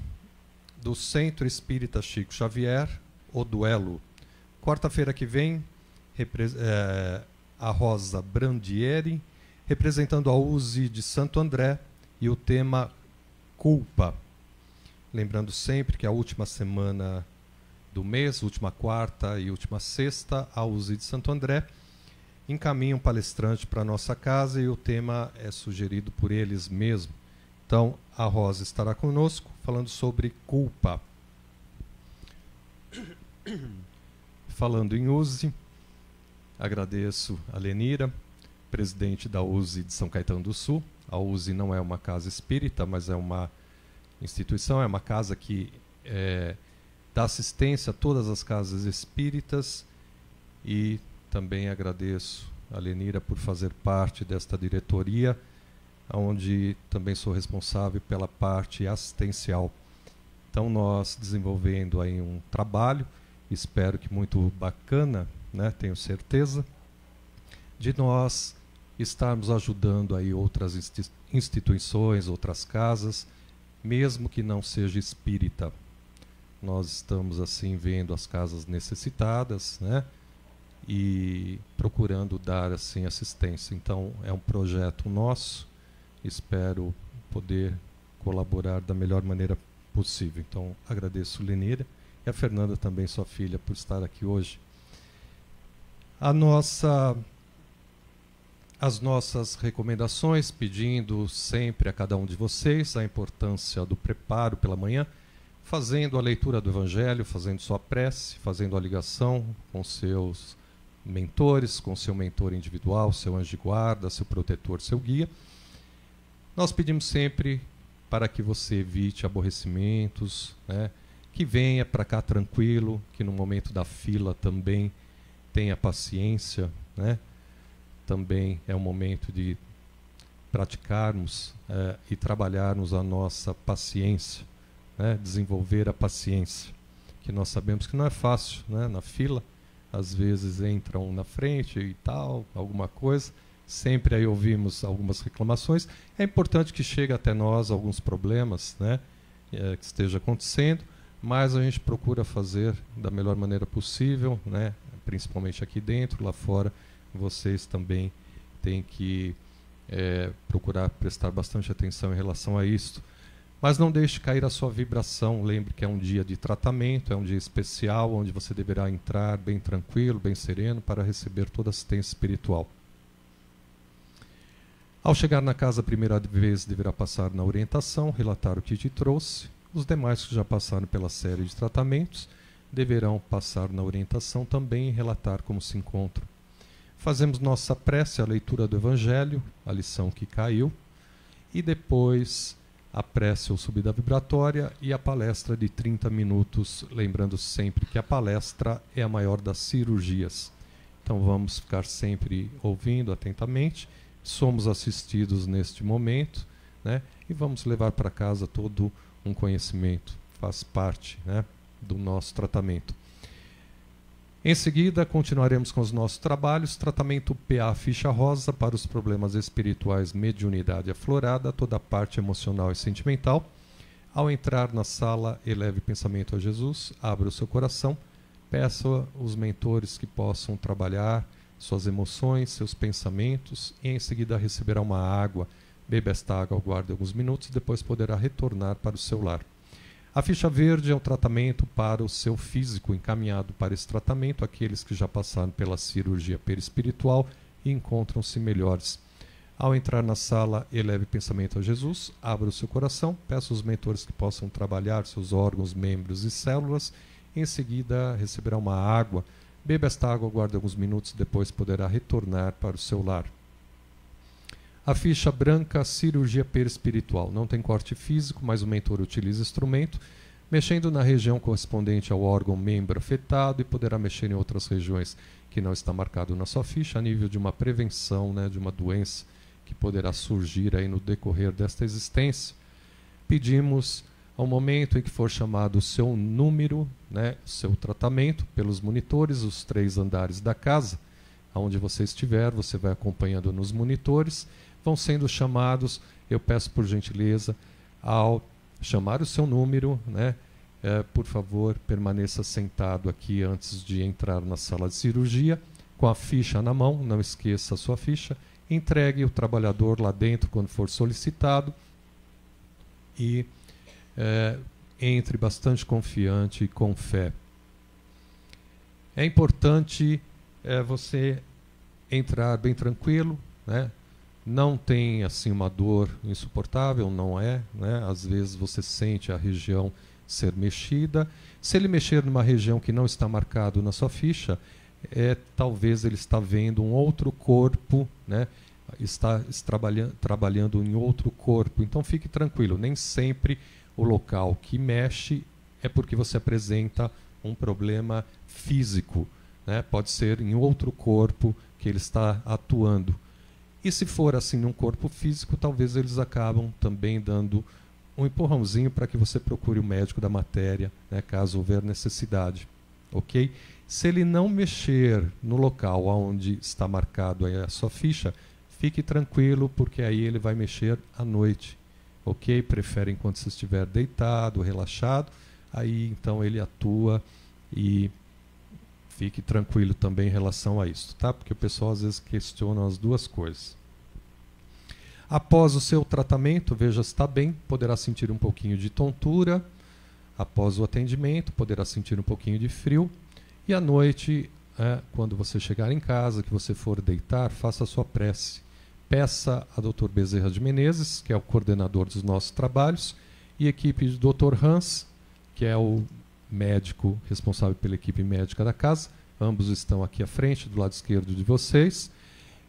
do Centro Espírita Chico Xavier, O Duelo. Quarta-feira que vem, a Rosa Brandieri, representando a USE de Santo André, e o tema Culpa. Lembrando sempre que a última semana do mês, última quarta e última sexta, a USE de Santo André encaminha um palestrante para a nossa casa e o tema é sugerido por eles mesmos. Então, a Rosa estará conosco falando sobre culpa. Falando em USE, agradeço a Lenira, presidente da USE de São Caetano do Sul. A USE não é uma casa espírita, mas é uma instituição, é uma casa que dá assistência a todas as casas espíritas, e também agradeço a Lenira por fazer parte desta diretoria, onde também sou responsável pela parte assistencial. Então, nós desenvolvendo aí um trabalho, espero que muito bacana, né, tenho certeza, de nós estarmos ajudando aí outras instituições, outras casas, mesmo que não seja espírita. Nós estamos assim vendo as casas necessitadas, né, e procurando dar assim assistência. Então é um projeto nosso, espero poder colaborar da melhor maneira possível. Então agradeço Lenira e a Fernanda também, sua filha, por estar aqui hoje. As nossas recomendações, pedindo sempre a cada um de vocês a importância do preparo pela manhã, fazendo a leitura do Evangelho, fazendo sua prece, fazendo a ligação com seus mentores, com seu mentor individual, seu anjo de guarda, seu protetor, seu guia. Nós pedimos sempre para que você evite aborrecimentos, né? Que venha para cá tranquilo, que no momento da fila também tenha paciência, né? Também é um momento de praticarmos e trabalharmos a nossa paciência, né? Desenvolver a paciência, que nós sabemos que não é fácil, né? Na fila, às vezes entra um na frente e tal, alguma coisa, Sempre aí ouvimos algumas reclamações. É importante que chegue até nós alguns problemas, né, que esteja acontecendo, mas a gente procura fazer da melhor maneira possível, né, principalmente aqui dentro, lá fora. Vocês também têm que procurar prestar bastante atenção em relação a isso. Mas não deixe cair a sua vibração. Lembre que é um dia de tratamento, é um dia especial, onde você deverá entrar bem tranquilo, bem sereno, para receber toda a assistência espiritual. Ao chegar na casa a primeira vez, deverá passar na orientação, relatar o que te trouxe. Os demais que já passaram pela série de tratamentos deverão passar na orientação também e relatar como se encontram. Fazemos nossa prece, a leitura do Evangelho, a lição que caiu, e depois a prece ou subida vibratória e a palestra de 30 minutos, lembrando sempre que a palestra é a maior das cirurgias. Então vamos ficar sempre ouvindo atentamente. Somos assistidos neste momento, né, e vamos levar para casa todo um conhecimento, faz parte, né, do nosso tratamento. Em seguida, continuaremos com os nossos trabalhos, tratamento PA ficha rosa para os problemas espirituais, mediunidade aflorada, toda a parte emocional e sentimental. Ao entrar na sala, eleve pensamento a Jesus, abra o seu coração, peça aos mentores que possam trabalhar suas emoções, seus pensamentos, e em seguida receberá uma água. Beba esta água, aguarde alguns minutos, depois poderá retornar para o seu lar. A ficha verde é o tratamento para o seu físico, encaminhado para esse tratamento aqueles que já passaram pela cirurgia perispiritual e encontram-se melhores. Ao entrar na sala, eleve pensamento a Jesus, abra o seu coração, peça aos mentores que possam trabalhar seus órgãos, membros e células, em seguida receberá uma água. Beba esta água, aguarde alguns minutos, depois poderá retornar para o seu lar. A ficha branca, cirurgia perispiritual. Não tem corte físico, mas o mentor utiliza instrumento, mexendo na região correspondente ao órgão membro afetado, e poderá mexer em outras regiões que não está marcado na sua ficha, a nível de uma prevenção, né, de uma doença que poderá surgir aí no decorrer desta existência. Pedimos, ao momento em que for chamado o seu número, né, seu tratamento, pelos monitores, os 3 andares da casa, onde você estiver, você vai acompanhando nos monitores, vão sendo chamados. Eu peço por gentileza, ao chamar o seu número, né, por favor, permaneça sentado aqui antes de entrar na sala de cirurgia, com a ficha na mão, não esqueça a sua ficha, entregue o trabalhador lá dentro quando for solicitado, e entre bastante confiante e com fé. É importante você entrar bem tranquilo, né? Não tem assim uma dor insuportável, não é, né? Às vezes você sente a região ser mexida. Se ele mexer numa região que não está marcado na sua ficha, talvez ele está vendo um outro corpo, né? Está trabalhando em outro corpo. Então fique tranquilo, nem sempre o local que mexe é porque você apresenta um problema físico, né? Pode ser em outro corpo que ele está atuando. E se for assim num corpo físico, talvez eles acabam também dando um empurrãozinho para que você procure o médico da matéria, né, caso houver necessidade. Ok? Se ele não mexer no local onde está marcado aí a sua ficha, fique tranquilo, porque aí ele vai mexer à noite. Ok? Prefere enquanto você estiver deitado, relaxado, aí então ele atua, e fique tranquilo também em relação a isso, tá? Porque o pessoal às vezes questiona as duas coisas. Após o seu tratamento, veja se está bem, poderá sentir um pouquinho de tontura. Após o atendimento, poderá sentir um pouquinho de frio. E à noite, quando você chegar em casa, que você for deitar, faça a sua prece. Peça a Dr. Bezerra de Menezes, que é o coordenador dos nossos trabalhos, e a equipe do Dr. Hans, que é o médico responsável pela equipe médica da casa. Ambos estão aqui à frente, do lado esquerdo de vocês,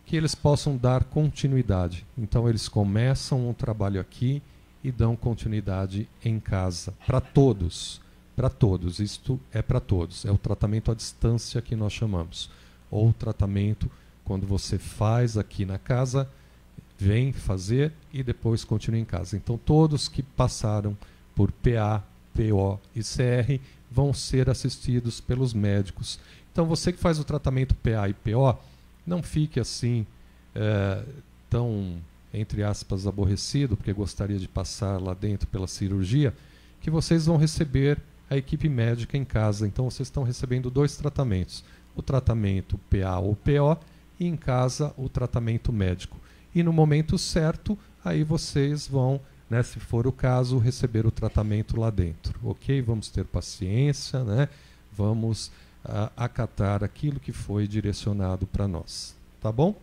que eles possam dar continuidade. Então eles começam um trabalho aqui e dão continuidade em casa, para todos, isto é para todos, é o tratamento à distância que nós chamamos, ou tratamento quando você faz aqui na casa, vem fazer e depois continua em casa. Então todos que passaram por PA, PO e CR vão ser assistidos pelos médicos. Então você que faz o tratamento PA e PO, não fique assim tão, entre aspas, aborrecido, porque gostaria de passar lá dentro pela cirurgia, que vocês vão receber a equipe médica em casa. Então vocês estão recebendo 2 tratamentos. O tratamento PA ou PO e em casa o tratamento médico. E no momento certo, aí vocês vão, né, se for o caso, receber o tratamento lá dentro. Ok? Vamos ter paciência, né? Vamos acatar aquilo que foi direcionado para nós. Tá bom?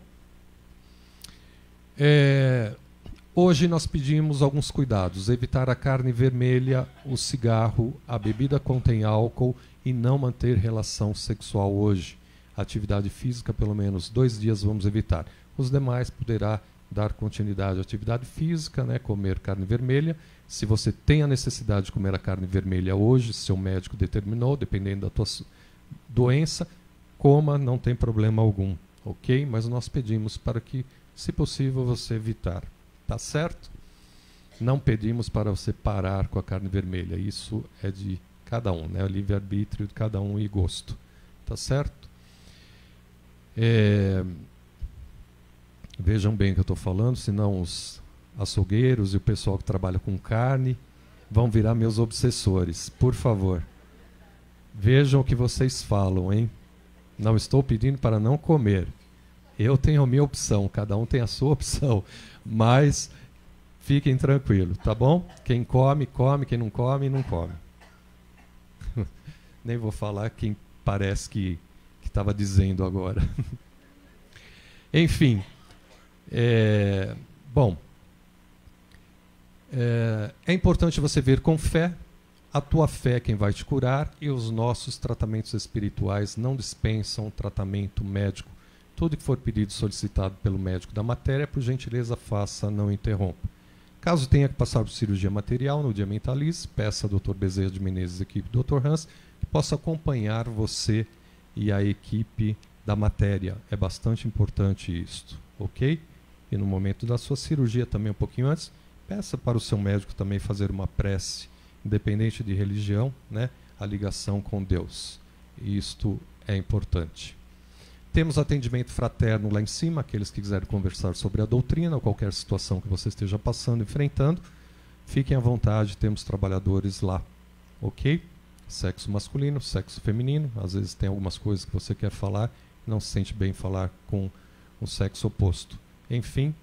Hoje nós pedimos alguns cuidados. Evitar a carne vermelha, o cigarro, a bebida contém álcool e não manter relação sexual hoje. Atividade física, pelo menos 2 dias vamos evitar. Os demais poderá dar continuidade à atividade física, né, comer carne vermelha. Se você tem a necessidade de comer a carne vermelha hoje, seu médico determinou, dependendo da tua doença, coma, não tem problema algum, ok? Mas nós pedimos para que, se possível, você evitar, tá certo? Não pedimos para você parar com a carne vermelha, isso é de cada um, né? O livre-arbítrio de cada um e gosto, tá certo? Vejam bem o que eu estou falando, senão os açougueiros e o pessoal que trabalha com carne vão virar meus obsessores. Por favor, vejam o que vocês falam, hein? Não estou pedindo para não comer. Eu tenho a minha opção, cada um tem a sua opção, mas fiquem tranquilos, tá bom? Quem come, come, quem não come, não come. Nem vou falar quem parece que estava dizendo agora. Enfim, bom, é importante você ver com fé. A tua fé é quem vai te curar, e os nossos tratamentos espirituais não dispensam tratamento médico. Tudo que for pedido e solicitado pelo médico da matéria, por gentileza, faça, não interrompa. Caso tenha que passar por cirurgia material no dia Mentalize, peça ao Dr. Bezerra de Menezes, equipe do Dr. Hans, que possa acompanhar você e a equipe da matéria. É bastante importante isto, ok? E no momento da sua cirurgia também, um pouquinho antes, peça para o seu médico também fazer uma prece, independente de religião, né? A ligação com Deus. Isto é importante. Temos atendimento fraterno lá em cima, aqueles que quiserem conversar sobre a doutrina ou qualquer situação que você esteja passando, enfrentando, fiquem à vontade, temos trabalhadores lá, ok? Sexo masculino, sexo feminino, às vezes tem algumas coisas que você quer falar, não se sente bem falar com o sexo oposto. Enfim,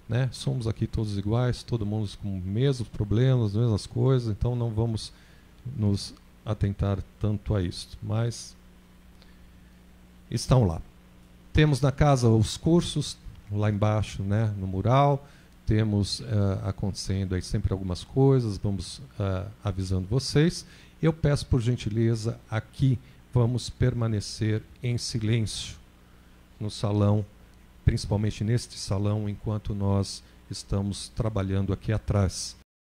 né, somos aqui todos iguais, todo mundo com os mesmos problemas, as mesmas coisas, então não vamos nos atentar tanto a isso, mas estão lá. Temos na casa os cursos, lá embaixo, né, no mural, temos acontecendo aí sempre algumas coisas, vamos avisando vocês. Eu peço por gentileza, aqui vamos permanecer em silêncio no salão, principalmente neste salão, enquanto nós estamos trabalhando aqui atrás.